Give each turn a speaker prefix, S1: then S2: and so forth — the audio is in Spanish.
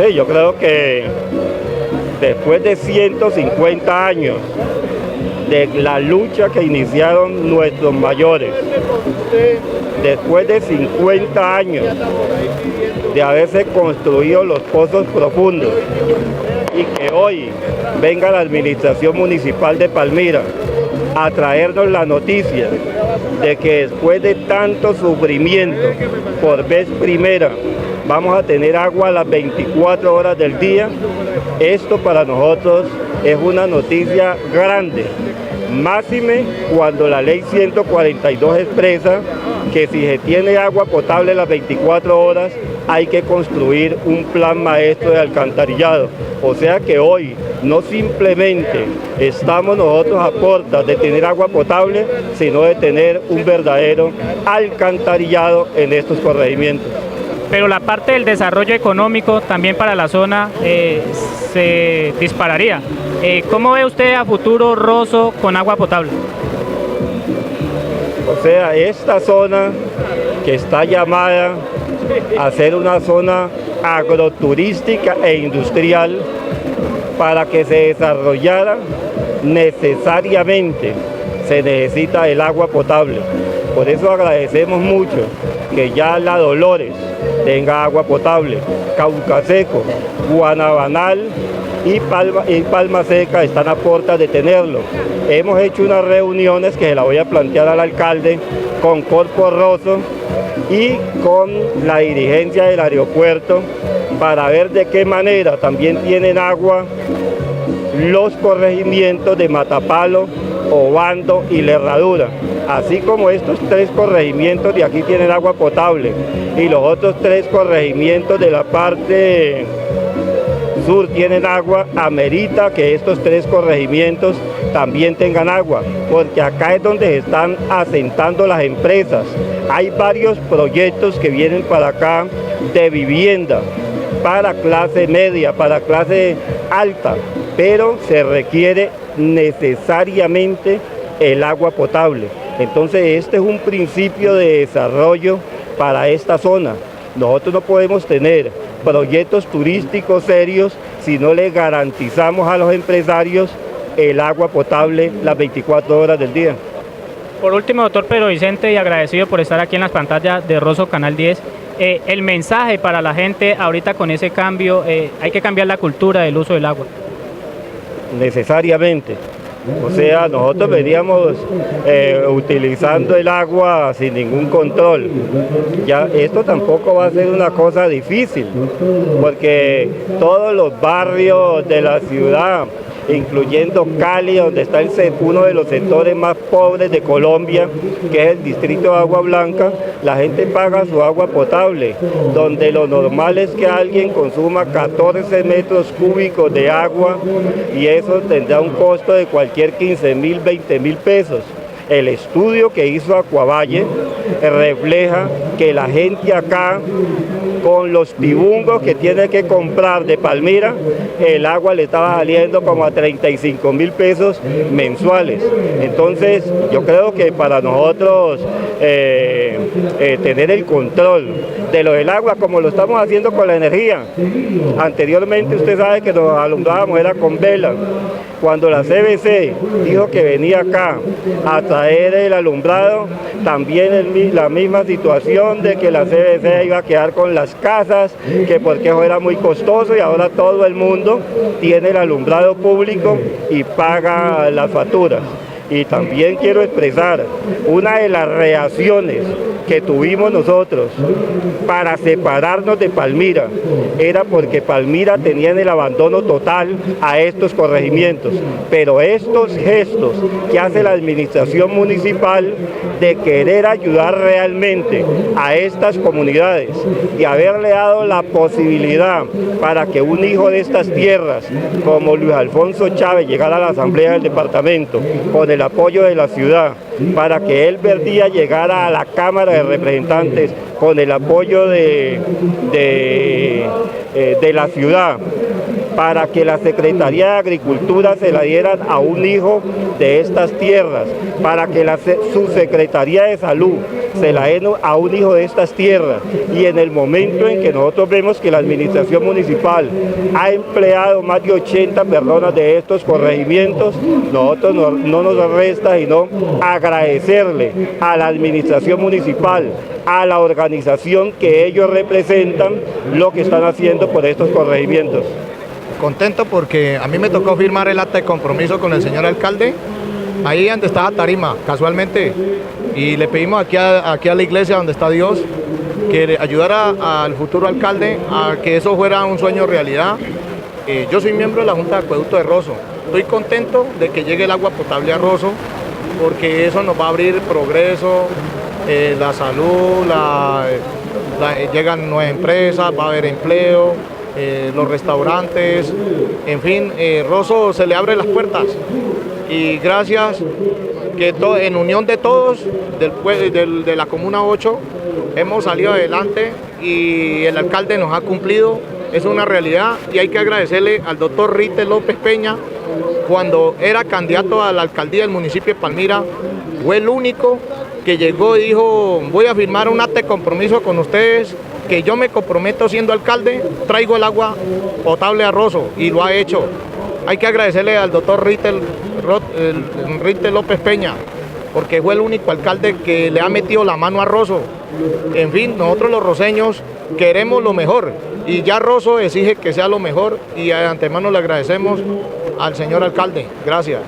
S1: Sí, yo creo que después de 150 años de la lucha que iniciaron nuestros mayores, después de 50 años de haberse construido los pozos profundos y que hoy venga la administración municipal de Palmira a traernos la noticia de que después de tanto sufrimiento, por vez primera, vamos a tener agua a las 24 horas del día. Esto para nosotros es una noticia grande, máxime cuando la ley 142 expresa que si se tiene agua potable las 24 horas hay que construir un plan maestro de alcantarillado. O sea que hoy no simplemente estamos nosotros a puertas de tener agua potable, sino de tener un verdadero alcantarillado en estos corregimientos.
S2: Pero la parte del desarrollo económico también para la zona se dispararía. ¿Cómo ve usted a futuro Rosso con agua potable?
S1: O sea, esta zona que está llamada a ser una zona agroturística e industrial, para que se desarrollara necesariamente se necesita el agua potable. Por eso agradecemos mucho que ya la Dolores tenga agua potable, Caucaseco, Guanabanal y Palma Seca están a puertas de tenerlo. Hemos hecho unas reuniones que se las voy a plantear al alcalde con Corpo Rosso y con la dirigencia del aeropuerto para ver de qué manera también tienen agua los corregimientos de Matapalo, Obando y La Herradura. Así como estos 3 corregimientos de aquí tienen agua potable y los otros 3 corregimientos de la parte sur tienen agua, amerita que estos 3 corregimientos también tengan agua, porque acá es donde se están asentando las empresas. Hay varios proyectos que vienen para acá de vivienda, para clase media, para clase alta, pero se requiere necesariamente el agua potable. Entonces este es un principio de desarrollo para esta zona. Nosotros no podemos tener proyectos turísticos serios si no le garantizamos a los empresarios el agua potable las 24 horas del día.
S2: Por último, doctor Pedro Vicente, y agradecido por estar aquí en las pantallas de Rosso Canal 10, el mensaje para la gente ahorita con ese cambio, hay que cambiar la cultura del uso del agua.
S1: Necesariamente. O sea, nosotros veníamos utilizando el agua sin ningún control. Ya esto tampoco va a ser una cosa difícil, porque todos los barrios de la ciudad, incluyendo Cali, donde está uno de los sectores más pobres de Colombia, que es el distrito de Agua Blanca, la gente paga su agua potable, donde lo normal es que alguien consuma 14 metros cúbicos de agua y eso tendrá un costo de cualquier 15.000, 20.000 pesos. El estudio que hizo Acuavalle refleja que la gente acá, con los tibungos que tiene que comprar de Palmira, el agua le estaba saliendo como a 35.000 pesos mensuales. Entonces, yo creo que para nosotros tener el control de lo del agua, como lo estamos haciendo con la energía. Anteriormente usted sabe que nos alumbrábamos era con vela. Cuando la CBC dijo que venía acá a traer el alumbrado, también la misma situación de que la CBC iba a quedar con las casas, que porque eso era muy costoso y ahora todo el mundo tiene el alumbrado público y paga las facturas. Y también quiero expresar una de las reacciones que tuvimos nosotros para separarnos de Palmira era porque Palmira tenía en el abandono total a estos corregimientos, pero estos gestos que hace la administración municipal de querer ayudar realmente a estas comunidades y haberle dado la posibilidad para que un hijo de estas tierras como Luis Alfonso Chávez llegara a la asamblea del departamento con el apoyo de la ciudad, para que él Verdía llegara a la Cámara de Representantes con el apoyo de la ciudad para que la Secretaría de Agricultura se la dieran a un hijo de estas tierras, para que la Subsecretaría de Salud se la den a un hijo de estas tierras. Y en el momento en que nosotros vemos que la administración municipal ha empleado más de 80 personas de estos corregimientos, nosotros no nos resta sino agradecerle a la administración municipal, a la organización que ellos representan, lo que están haciendo por estos corregimientos.
S3: Contento porque a mí me tocó firmar el acta de compromiso con el señor alcalde, ahí donde estaba Tarima, casualmente, y le pedimos aquí a la iglesia donde está Dios, que ayudara al futuro alcalde a que eso fuera un sueño realidad. Yo soy miembro de la Junta de Acueducto de Rosso, estoy contento de que llegue el agua potable a Rosso, porque eso nos va a abrir progreso, la salud, llegan nuevas empresas, va a haber empleo, los restaurantes, en fin, Rosso se le abre las puertas y gracias que en unión de todos de la Comuna 8 hemos salido adelante y el alcalde nos ha cumplido, es una realidad y hay que agradecerle al doctor Rite López Peña. Cuando era candidato a la alcaldía del municipio de Palmira, fue el único que llegó y dijo: voy a firmar un acta de compromiso con ustedes, que yo me comprometo siendo alcalde, traigo el agua potable a Rosso, y lo ha hecho. Hay que agradecerle al doctor Rite López Peña, porque fue el único alcalde que le ha metido la mano a Rosso. En fin, nosotros los roseños queremos lo mejor, y ya Rosso exige que sea lo mejor, y de antemano le agradecemos al señor alcalde. Gracias.